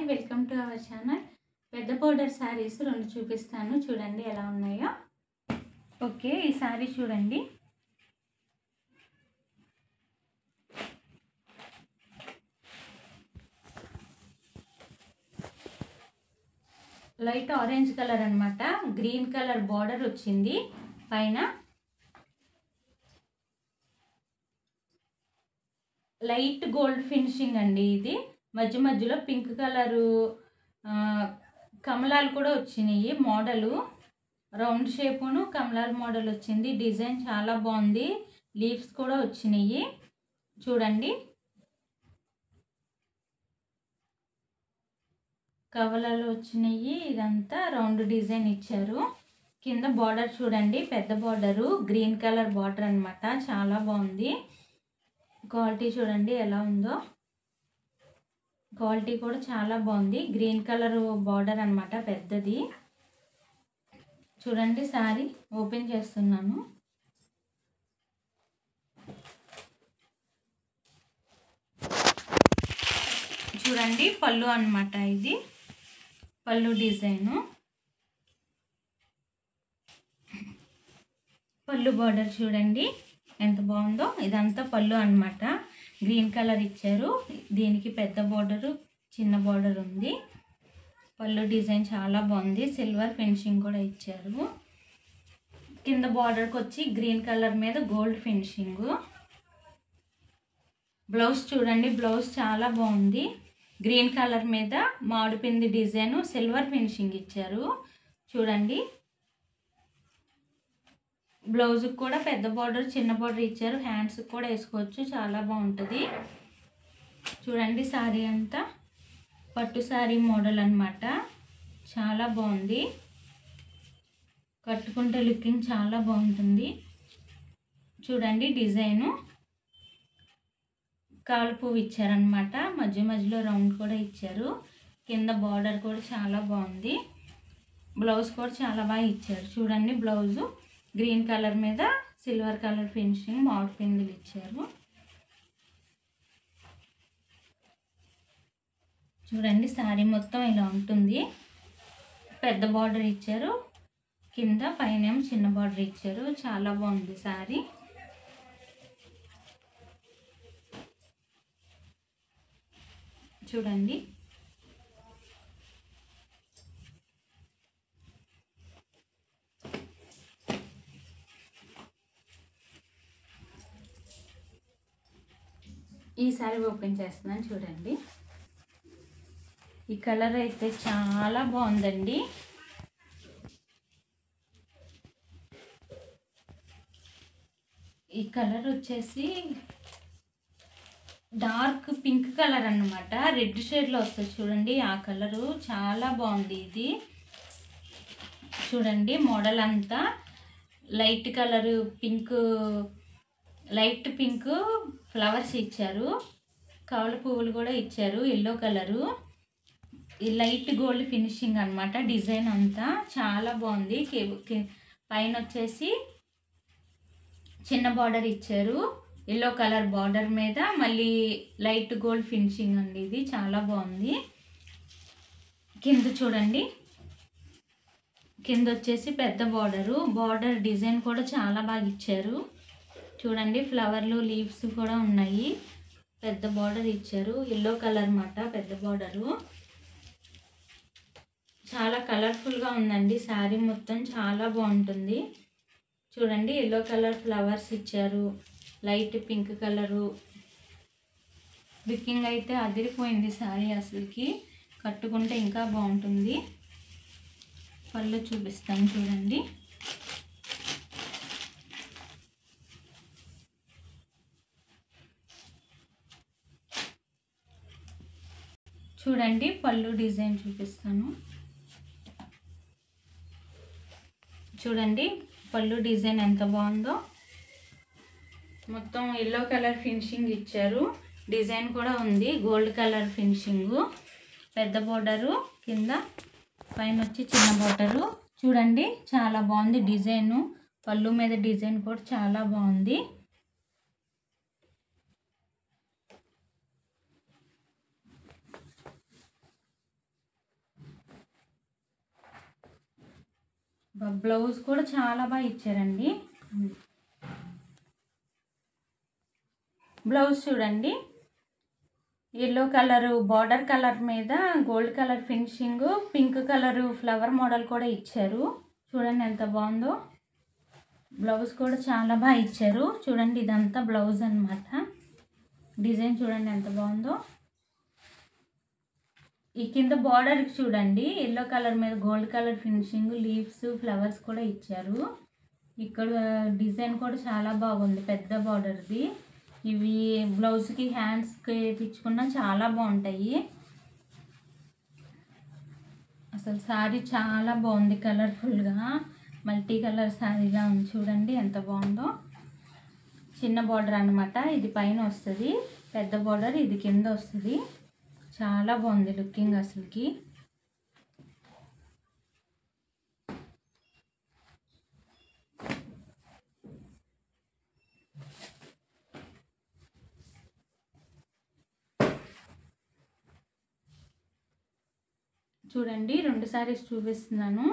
Welcome to our channel. పెద్ద border saris రెండు చూపిస్తాను, చూడండి ఎలా ఉన్నాయో. ఓకే, ఈ శారీ చూడండి. లైట్ ఆరెంజ్ కలర్ అన్నమాట. గ్రీన్ కలర్ బార్డర్ వచ్చింది పైన. లైట్ గోల్డ్ ఫినిషింగ్ అండి. ఇది మధ్య మధ్యలో పింక్ కలరు కమలాలు కూడా వచ్చినాయి. మోడలు రౌండ్ షేపును కమలాల మోడల్ వచ్చింది. డిజైన్ చాలా బాగుంది. లీవ్స్ కూడా వచ్చినాయి చూడండి. కవలాలు వచ్చినాయి. ఇదంతా రౌండ్ డిజైన్ ఇచ్చారు. కింద బార్డర్ చూడండి, పెద్ద బార్డరు గ్రీన్ కలర్ బార్డర్ అన్నమాట. చాలా బాగుంది. క్వాలిటీ చూడండి ఎలా ఉందో. క్వాలిటీ కూడా చాలా బాగుంది. గ్రీన్ కలర్ బార్డర్ అన్నమాట, పెద్దది. చూడండి శారీ ఓపెన్ చేస్తున్నాను. చూడండి పళ్ళు అన్నమాట. ఇది పళ్ళు డిజైను. పళ్ళు బార్డర్ చూడండి ఎంత బాగుందో. ఇదంతా పళ్ళు అన్నమాట. గ్రీన్ కలర్ ఇచ్చారు. దీనికి పెద్ద బార్డరు చిన్న బార్డర్ ఉంది. పళ్ళు డిజైన్ చాలా బాగుంది. సిల్వర్ ఫినిషింగ్ కూడా ఇచ్చారు. కింద బార్డర్కి వచ్చి గ్రీన్ కలర్ మీద గోల్డ్ ఫినిషింగ్. బ్లౌజ్ చూడండి, బ్లౌజ్ చాలా బాగుంది. గ్రీన్ కలర్ మీద మామిడిపిండి డిజైన్ సిల్వర్ ఫినిషింగ్ ఇచ్చారు చూడండి. బ్లౌజ్కి కూడా పెద్ద బార్డర్ చిన్న బార్డర్ ఇచ్చారు. హ్యాండ్స్కి కూడా వేసుకోవచ్చు, చాలా బాగుంటుంది. చూడండి శారీ అంతా పట్టు శారీ మోడల్ అన్నమాట. చాలా బాగుంది. కట్టుకుంటే లుకింగ్ చాలా బాగుంటుంది. చూడండి డిజైను కాలు పువ్వు ఇచ్చారనమాట. మధ్య మధ్యలో రౌండ్ కూడా ఇచ్చారు. కింద బార్డర్ కూడా చాలా బాగుంది. బ్లౌజ్ కూడా చాలా బాగా ఇచ్చారు. చూడండి బ్లౌజు గ్రీన్ కలర్ మీద సిల్వర్ కలర్ ఫినిషింగ్ మామిడి పిందులు ఇచ్చారు. చూడండి శారీ మొత్తం ఇలా ఉంటుంది. పెద్ద బార్డర్ ఇచ్చారు. కింద పైన చిన్న బార్డర్ ఇచ్చారు. చాలా బాగుంది శారీ. చూడండి ఈ శారీ ఓపెన్ చేస్తున్నాను చూడండి. ఈ కలర్ అయితే చాలా బాగుందండి. ఈ కలర్ వచ్చేసి డార్క్ పింక్ కలర్ అన్నమాట. రెడ్ షేడ్లో వస్తుంది చూడండి. ఆ కలరు చాలా బాగుంది. ఇది చూడండి మోడల్ అంతా light colour pink, light pink flowers ఇచ్చారు. కవల పువ్వులు కూడా ఇచ్చారు. Yellow colour. ఈ లైట్ గోల్డ్ ఫినిషింగ్ అన్నమాట. డిజైన్ అంతా చాలా బాగుంది. పైన వచ్చేసి చిన్న బార్డర్ ఇచ్చారు. ఎల్లో కలర్ బార్డర్ మీద మళ్ళీ లైట్ గోల్డ్ ఫినిషింగ్ అండి. ఇది చాలా బాగుంది. కింద చూడండి, కింద వచ్చేసి పెద్ద బార్డరు. బార్డర్ డిజైన్ కూడా చాలా బాగా ఇచ్చారు. చూడండి ఫ్లవర్లు లీవ్స్ కూడా ఉన్నాయి. పెద్ద బార్డర్ ఇచ్చారు. ఎల్లో కలర్ అన్నమాట పెద్ద బార్డరు. చాలా కలర్ఫుల్గా ఉందండి శారీ మొత్తం. చాలా బాగుంటుంది. చూడండి ఎల్లో కలర్ ఫ్లవర్స్ ఇచ్చారు. Light pink colour. లుకింగ్ అయితే అదిరిపోయింది శారీ. అసలుకి కట్టుకుంటే ఇంకా బాగుంటుంది. పళ్ళు చూపిస్తాను చూడండి. చూడండి పళ్ళు డిజైన్ చూపిస్తాను. చూడండి పళ్ళు డిజైన్ ఎంత బాగుందో. మొత్తం ఎల్లో కలర్ ఫినిషింగ్ ఇచ్చారు. డిజైన్ కూడా ఉంది గోల్డ్ కలర్ ఫినిషింగ్. పెద్ద బోర్డరు కింద, పైన వచ్చి చిన్న బోర్డరు. చూడండి చాలా బాగుంది డిజైను. పళ్ళు మీద డిజైన్ కూడా చాలా బాగుంది. బ్లౌజ్ కూడా చాలా బాగా ఇచ్చారండి. బ్లౌజ్ చూడండి, ఎల్లో కలరు బార్డర్ కలర్ మీద gold colour finishing, pink colour flower model కూడా ఇచ్చారు. చూడండి ఎంత బాగుందో. బ్లౌజ్ కూడా చాలా బాగా ఇచ్చారు. చూడండి ఇదంతా బ్లౌజ్ అన్నమాట. డిజైన్ చూడండి ఎంత బాగుందో. ఈ కింద బార్డర్కి చూడండి, ఎల్లో కలర్ మీద gold colour finishing, leaves, flowers కూడా ఇచ్చారు. ఇక్కడ డిజైన్ కూడా చాలా బాగుంది, పెద్ద బార్డర్ది. ఇవి బ్లౌజ్కి హ్యాండ్స్కి తెచ్చుకున్నా చాలా బాగుంటాయి. అసలు శారీ చాలా బాగుంది, కలర్ఫుల్గా మల్టీ కలర్ శారీలా ఉంది. చూడండి ఎంత బాగుందో. చిన్న బార్డర్ అన్నమాట, ఇది పైన వస్తుంది, పెద్ద బార్డర్ ఇది కింద వస్తుంది. చాలా బాగుంది లుకింగ్ అసలుకి. చూడండి 2 సారీస్ చూపిస్తున్నాను.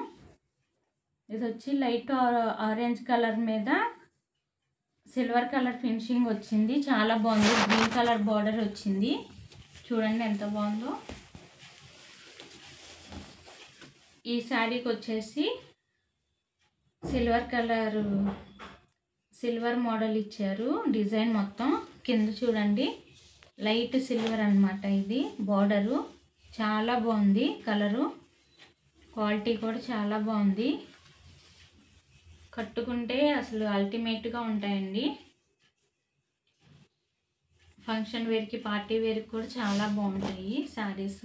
ఇది వచ్చి లైట్ ఆరెంజ్ కలర్ మీద సిల్వర్ కలర్ ఫినిషింగ్ వచ్చింది, చాలా బాగుంది. గ్రీన్ కలర్ బార్డర్ వచ్చింది. చూడండి ఎంత బాగుందో. ఈ శారీకి వచ్చేసి సిల్వర్ మోడల్ ఇచ్చారు. డిజైన్ మొత్తం కింద చూడండి లైట్ సిల్వర్ అన్నమాట. ఇది బార్డరు చాలా బాగుంది. కలరు క్వాలిటీ కూడా చాలా బాగుంది. కట్టుకుంటే అసలు అల్టిమేట్గా ఉంటాయండి. ఫంక్షన్ వేర్కి, పార్టీ వేర్కి కూడా చాలా బాగుంటాయి శారీస్.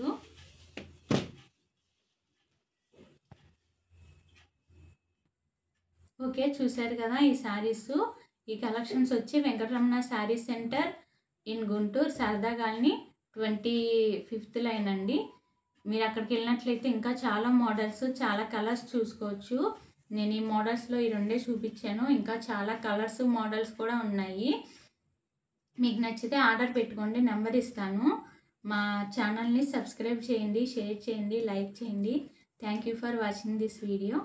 ఓకే, చూసారు కదా ఈ శారీస్. ఈ కలెక్షన్స్ వచ్చి Venkataramana sari centre in Guntur, Sharada colony, 25th line అండి. మీరు అక్కడికి వెళ్ళినట్లయితే ఇంకా చాలా మోడల్స్, చాలా కలర్స్ చూసుకోవచ్చు. నేను ఈ మోడల్స్లో ఈ 2 చూపించాను. ఇంకా చాలా కలర్స్, మోడల్స్ కూడా ఉన్నాయి. మీకు నచ్చితే ఆర్డర్ పెట్టుకోండి, నెంబర్ ఇస్తాను. మా ఛానల్ని సబ్స్క్రైబ్ చేయండి, షేర్ చేయండి, లైక్ చేయండి. Thank you for watching this video.